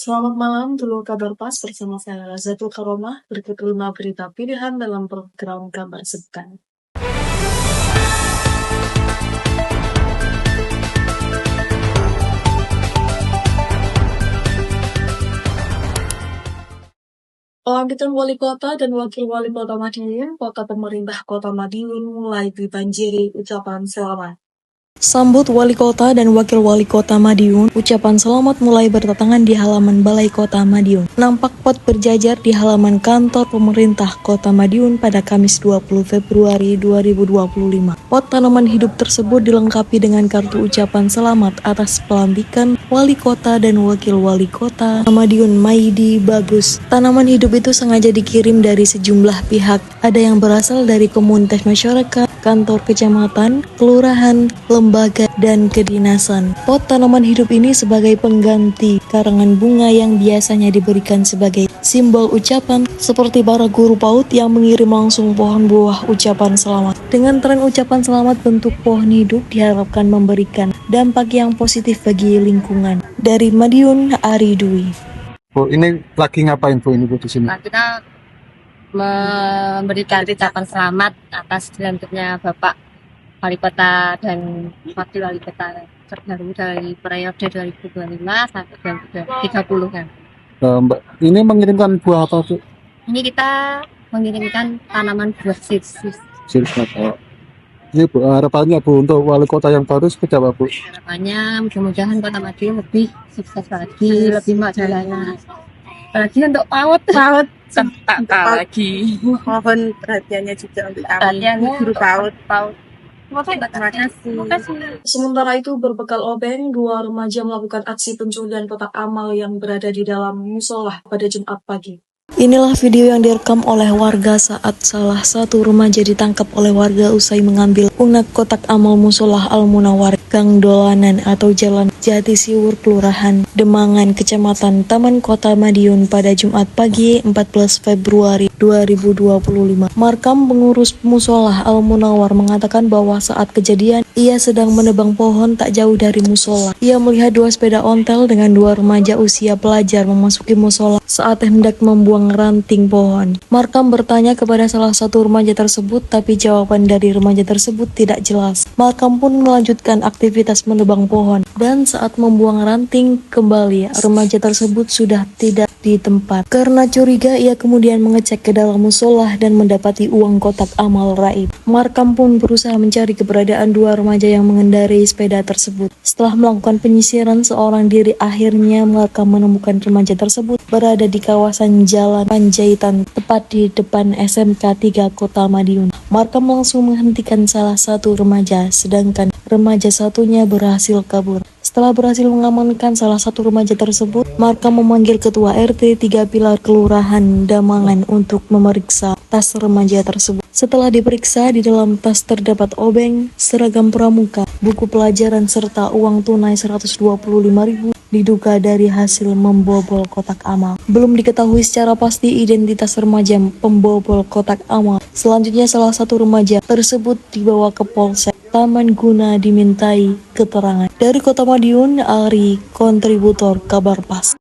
Selamat malam, dulu kabar pas bersama saya Zatul Karomah. Berikut 5 berita pilihan dalam program Kabar Sepekan. Pelantikan wali kota dan wakil wali kota Madiun, kota pemerintah kota Madiun mulai dibanjiri ucapan selamat. Sambut wali kota dan wakil wali kota Madiun, ucapan selamat mulai berdatangan di halaman Balai Kota Madiun. Nampak pot berjajar di halaman kantor pemerintah kota Madiun pada Kamis 20 Februari 2025. Pot tanaman hidup tersebut dilengkapi dengan kartu ucapan selamat atas pelantikan wali kota dan wakil wali kota Madiun Maidi Bagus. Tanaman hidup itu sengaja dikirim dari sejumlah pihak. Ada yang berasal dari komunitas masyarakat, kantor kecamatan, kelurahan, lembaga, dan kedinasan. Pot tanaman hidup ini sebagai pengganti karangan bunga yang biasanya diberikan sebagai simbol ucapan, seperti para guru PAUD yang mengirim langsung pohon buah ucapan selamat. Dengan tren ucapan selamat, bentuk pohon hidup diharapkan memberikan dampak yang positif bagi lingkungan. Dari Madiun, Ari Dwi. Bu, ini lagi ngapain Bu ini Bu di sini? Nah, kita memberikan ucapan selamat atas dilantiknya Bapak Wali Kota dan Wakil Wali Kota terbaru dari periode 2025 sampai 2030 kan. Mbak, ini mengirimkan buah apa Bu? Ini kita mengirimkan tanaman buah sis. Silahkan. Ini Bu, harapannya Bu untuk wali kota yang baru seperti apa Bu? Harapannya mudah-mudahan Kota Madiun lebih sukses lagi, lebih maju lagi untuk PAUD tak lagi. Mohon perhatiannya juga untuk kami guru PAUD. Terima kasih. Sementara itu, berbekal obeng, 2 remaja melakukan aksi pencurian kotak amal yang berada di dalam musola pada Jumat pagi. Inilah video yang direkam oleh warga saat salah satu remaja ditangkap oleh warga usai mengambil unak kotak amal musola Al-Munawar, Gang Dolanan atau Jalan Jati Siwur, Kelurahan Demangan, Kecamatan Taman Kota Madiun pada Jumat pagi 14 Februari 2025. Markam pengurus musola Al-Munawar mengatakan bahwa saat kejadian ia sedang menebang pohon tak jauh dari musola. Ia melihat 2 sepeda ontel dengan 2 remaja usia pelajar memasuki musola saat hendak membuang ranting pohon. Markam bertanya kepada salah satu remaja tersebut, tapi jawaban dari remaja tersebut tidak jelas. Markam pun melanjutkan aktivitas menebang pohon, dan saat membuang ranting kembali, remaja tersebut sudah tidak di tempat. Karena curiga, ia kemudian mengecek ke dalam musola dan mendapati uang kotak amal raib. Markam pun berusaha mencari keberadaan 2 remaja yang mengendarai sepeda tersebut. Setelah melakukan penyisiran seorang diri, akhirnya Markam menemukan remaja tersebut berada di kawasan Jalan Panjaitan, tepat di depan SMK 3 Kota Madiun. Markam langsung menghentikan salah satu remaja, sedangkan remaja satunya berhasil kabur. Setelah berhasil mengamankan salah satu remaja tersebut, Markam memanggil Ketua RT 3 Pilar Kelurahan Damangan untuk memeriksa tas remaja tersebut. Setelah diperiksa, di dalam tas terdapat obeng, seragam pramuka, buku pelajaran, serta uang tunai 125.000 diduga dari hasil membobol kotak amal. Belum diketahui secara pasti identitas remaja pembobol kotak amal. Selanjutnya salah satu remaja tersebut dibawa ke Polsek Taman guna dimintai keterangan. Dari Kota Madiun, Ari, kontributor Kabar Pas.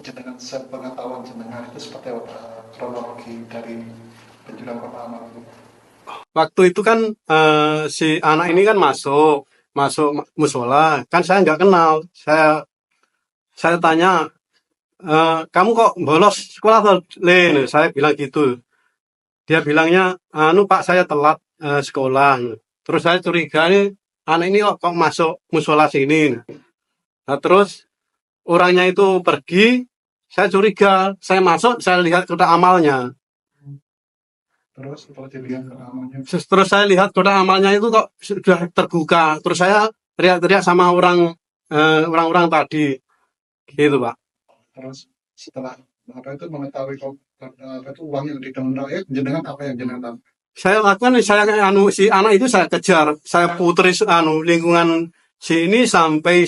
Dengan sepengetahuan jenengan itu seperti apa kronologi dari pencurian kotak amal itu? Waktu itu kan si anak ini kan masuk musola, kan saya nggak kenal. Saya tanya, kamu kok bolos sekolah atau Len? Saya bilang gitu. Dia bilangnya, Pak saya telat sekolah. Terus saya curiga nih, anak ini kok masuk musola sini. Nah, terus orangnya itu pergi, saya curiga. Saya masuk, saya lihat kotak amalnya. Terus kalau dilihat kotak amalnya? Terus saya lihat kotak amalnya itu kok sudah terbuka. Terus saya teriak-teriak sama orang-orang tadi. Gitu Pak. Terus setelah apa itu mengetahui itu uang yang didengar jenengan apa yang jenengan? Saya lakukan, si anak itu saya kejar, saya putri lingkungan sini sampai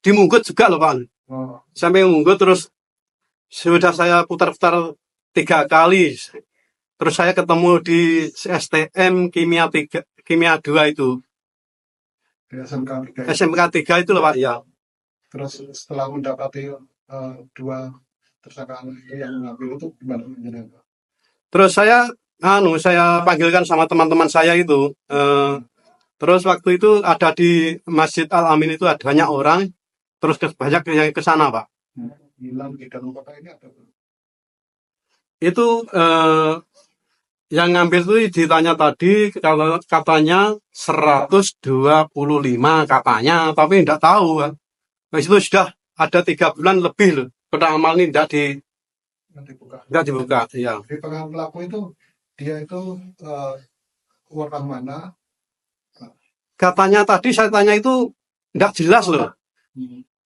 dimunggut juga loh Pak. Oh. Sampai munggut, terus sudah saya putar-putar 3 kali. Terus saya ketemu di STM Kimia 2 itu. Di SMK 3. SMK 3 itu loh Pak ya. Terus setelah mendapati dua tersangka anak itu yang mengambil itu gimana jenengan? Terus saya panggilkan sama teman-teman saya itu. Terus waktu itu ada di Masjid Al Amin itu ada banyak orang. Terus banyak yang ke sana, Pak. Bilang di dalam kota ini ada Itu yang ngambil itu ditanya tadi kalau katanya 125 katanya, tapi enggak tahu kan. Nah, itu sudah ada 3 bulan lebih loh. Kotak amal ini dibuka. enggak dibuka. Ya. Di pengakuan pelaku itu dia itu orang mana? Katanya tadi saya tanya itu enggak jelas loh.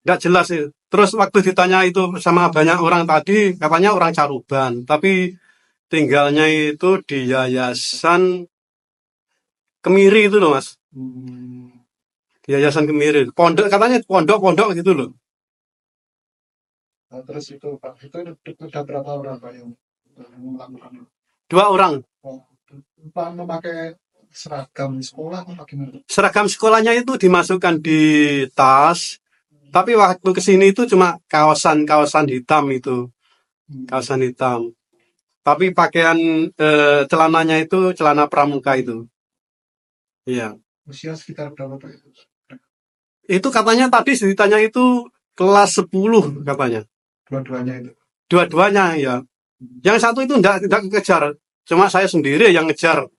Enggak jelas itu. Terus waktu ditanya itu sama banyak orang tadi, katanya orang Caruban. Tapi tinggalnya itu di Yayasan Kemiri itu loh, Mas. Di Yayasan Kemiri. Pondok, katanya pondok gitu loh. Nah, terus itu Pak, itu ada berapa orang Pak yang melakukan itu? 2 orang. Pak memakai seragam sekolah apa gimana? Seragam sekolahnya itu dimasukkan di tas. Tapi waktu kesini itu cuma kaosan hitam itu. Kaosan hitam. Tapi pakaian celananya itu celana pramuka itu. Iya. Usia sekitar berapa Pak itu? Itu katanya tadi ditanya itu kelas 10 katanya. Dua-duanya itu. Dua-duanya ya. Yang satu itu enggak kejar. Cuma saya sendiri yang ngejar.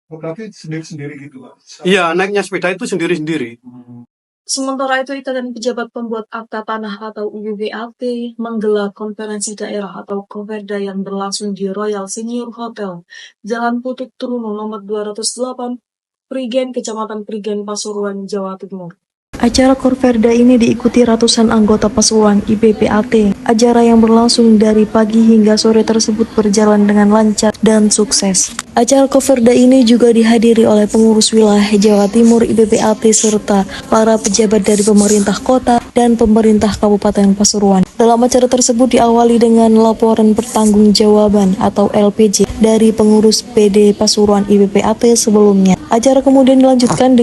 Oh, berarti sendiri-sendiri gitu Pak? Iya, naiknya sepeda itu sendiri-sendiri. Sementara itu, Ikatan Pejabat Pembuat Akta Tanah atau UPAT menggelar konferensi daerah atau Koperda yang berlangsung di Royal Senior Hotel, Jalan Putuk Truno nomor 208, Prigen, Kecamatan Prigen, Pasuruan, Jawa Timur. Acara Korperda ini diikuti ratusan anggota Pasuruan IPPAT. Acara yang berlangsung dari pagi hingga sore tersebut berjalan dengan lancar dan sukses. Acara Korperda ini juga dihadiri oleh pengurus wilayah Jawa Timur IPPAT serta para pejabat dari pemerintah kota dan pemerintah Kabupaten Pasuruan. Dalam acara tersebut diawali dengan laporan pertanggungjawaban atau LPJ dari pengurus PD Pasuruan IPPAT sebelumnya. Acara kemudian dilanjutkan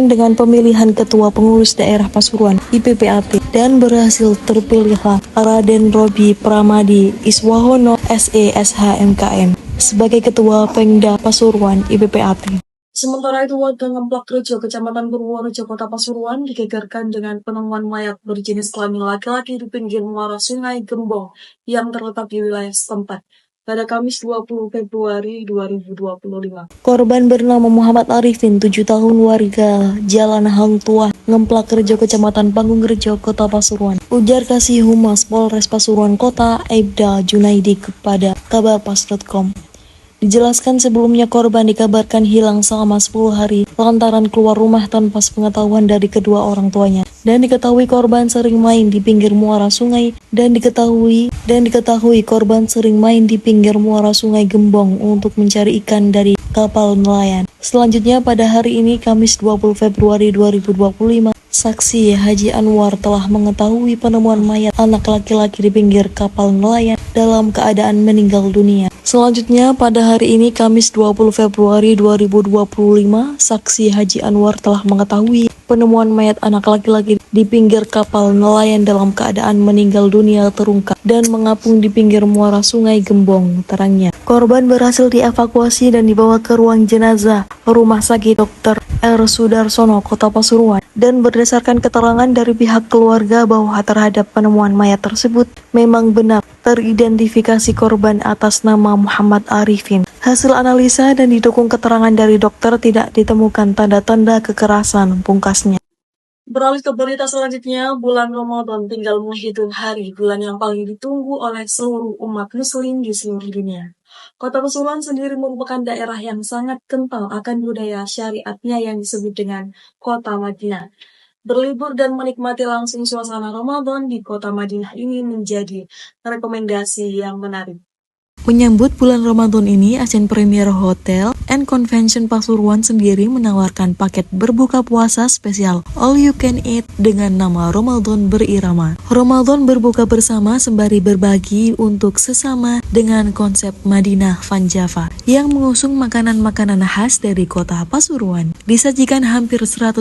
dengan pemilihan ketua pengurus daerah Pasuruan IPPAT dan berhasil terpilihlah Raden Robi Pramadi Iswahono SE/SH MKM sebagai ketua Pengda Pasuruan IPPAT. Sementara itu, warga Ngemplak Rejo, Kecamatan Purworejo, Kota Pasuruan digegerkan dengan penemuan mayat berjenis kelamin laki-laki di pinggir muara Sungai Gembong yang terletak di wilayah setempat pada Kamis 20 Februari 2025. Korban bernama Muhammad Arifin, 7 tahun, warga Jalan Hang Tuah, Ngemplak Rejo, Kecamatan Panggung Rejo, Kota Pasuruan. Ujar Kasih Humas Polres Pasuruan Kota, Aibda Junaidi kepada kabarpas.com. Dijelaskan sebelumnya korban dikabarkan hilang selama 10 hari lantaran keluar rumah tanpa sepengetahuan dari kedua orang tuanya. Dan diketahui korban sering main di pinggir muara sungai dan diketahui korban sering main di pinggir muara Sungai Gembong untuk mencari ikan dari kapal nelayan. Selanjutnya pada hari ini Kamis 20 Februari 2025, saksi Haji Anwar telah mengetahui penemuan mayat anak laki-laki di pinggir kapal nelayan dalam keadaan meninggal dunia. Selanjutnya pada hari ini Kamis 20 Februari 2025, saksi Haji Anwar telah mengetahui penemuan mayat anak laki-laki di pinggir kapal nelayan dalam keadaan meninggal dunia terungkap dan mengapung di pinggir muara Sungai Gembong, terangnya. Korban berhasil dievakuasi dan dibawa ke ruang jenazah Rumah Sakit Dr. R. Sudarsono, Kota Pasuruan. Dan berdasarkan keterangan dari pihak keluarga bahwa terhadap penemuan mayat tersebut memang benar teridentifikasi korban atas nama Muhammad Arifin. Hasil analisa dan didukung keterangan dari dokter tidak ditemukan tanda-tanda kekerasan, pungkasnya. Beralih ke berita selanjutnya, bulan Ramadan tinggal menghitung hari, bulan yang paling ditunggu oleh seluruh umat muslim di seluruh dunia. Kota Pasuruan sendiri merupakan daerah yang sangat kental akan budaya syariatnya yang disebut dengan Kota Madinah. Berlibur dan menikmati langsung suasana Ramadan di Kota Madinah ini menjadi rekomendasi yang menarik. Menyambut bulan Ramadan ini, Asian Premier Hotel and Convention Pasuruan sendiri menawarkan paket berbuka puasa spesial all you can eat dengan nama Ramadan Berirama. Ramadan berbuka bersama sembari berbagi untuk sesama dengan konsep Madinah Van Java yang mengusung makanan-makanan khas dari kota Pasuruan. Disajikan hampir 130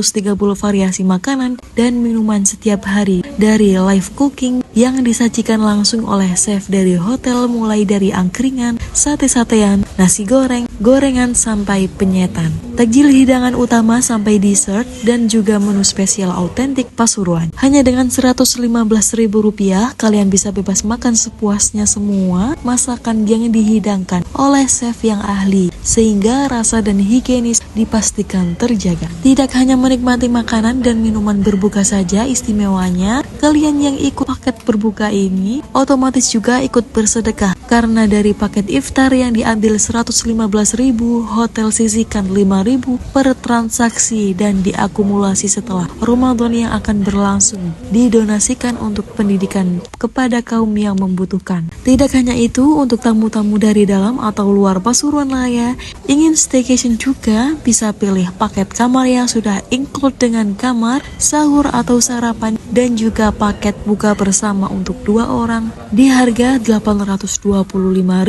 variasi makanan dan minuman setiap hari dari live cooking yang disajikan langsung oleh chef dari hotel, mulai dari angkringan, sate-satean, nasi goreng, gorengan sampai penyetan. Takjil hidangan utama sampai dessert dan juga menu spesial autentik Pasuruan. Hanya dengan Rp115.000 kalian bisa bebas makan sepuasnya semua masakan yang dihidangkan oleh chef yang ahli, sehingga rasa dan higienis dipastikan terjaga. Tidak hanya menikmati makanan dan minuman berbuka saja, istimewanya kalian yang ikut paket berbuka ini otomatis juga ikut bersedekah, karena dari paket iftar yang diambil Rp115.000, hotel sisihkan Rp5.000 per transaksi dan diakumulasi setelah Ramadan yang akan berlangsung didonasikan untuk pendidikan kepada kaum yang membutuhkan. Tidak hanya itu, untuk tamu-tamu dari dalam atau luar Pasuruan Raya ingin staycation juga bisa pilih paket kamar yang sudah include dengan kamar, sahur atau sarapan, dan juga paket buka bersama untuk 2 orang di harga Rp825.000.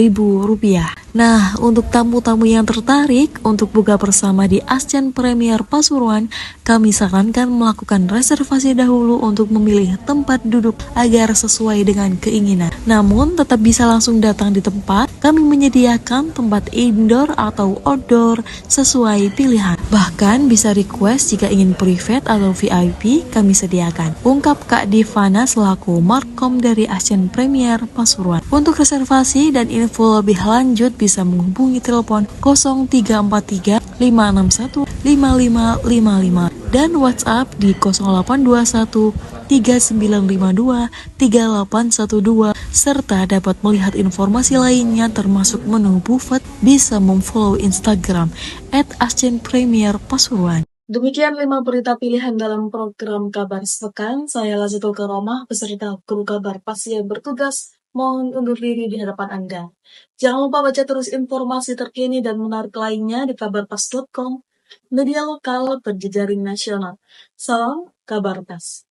Nah, untuk tamu-tamu yang tertarik untuk buka bersama di Asian Premier Pasuruan, kami sarankan melakukan reservasi dahulu untuk memilih tempat duduk agar sesuai dengan keinginan. Namun, tetap bisa langsung datang di tempat. Kami menyediakan tempat indoor atau outdoor sesuai pilihan. Bahkan bisa request jika ingin private atau VIP, kami sediakan. Ungkap Kak Divana selaku Markom dari Asian Premier Pasuruan. Untuk reservasi dan info lebih lanjut bisa menghubungi telepon 0343 561 5555 dan WhatsApp di 0821 3952 3812, serta dapat melihat informasi lainnya termasuk menu buffet. Bisa memfollow Instagram @AsianPremierPasuruan. Demikian 5 berita pilihan dalam program Kabar Sepekan. Saya Lazatul Karomah beserta kru kabar pas yang bertugas mohon undur diri di hadapan Anda. Jangan lupa baca terus informasi terkini dan menarik lainnya di kabarpas.com, media lokal berjejaring nasional. Salam Kabar Pas.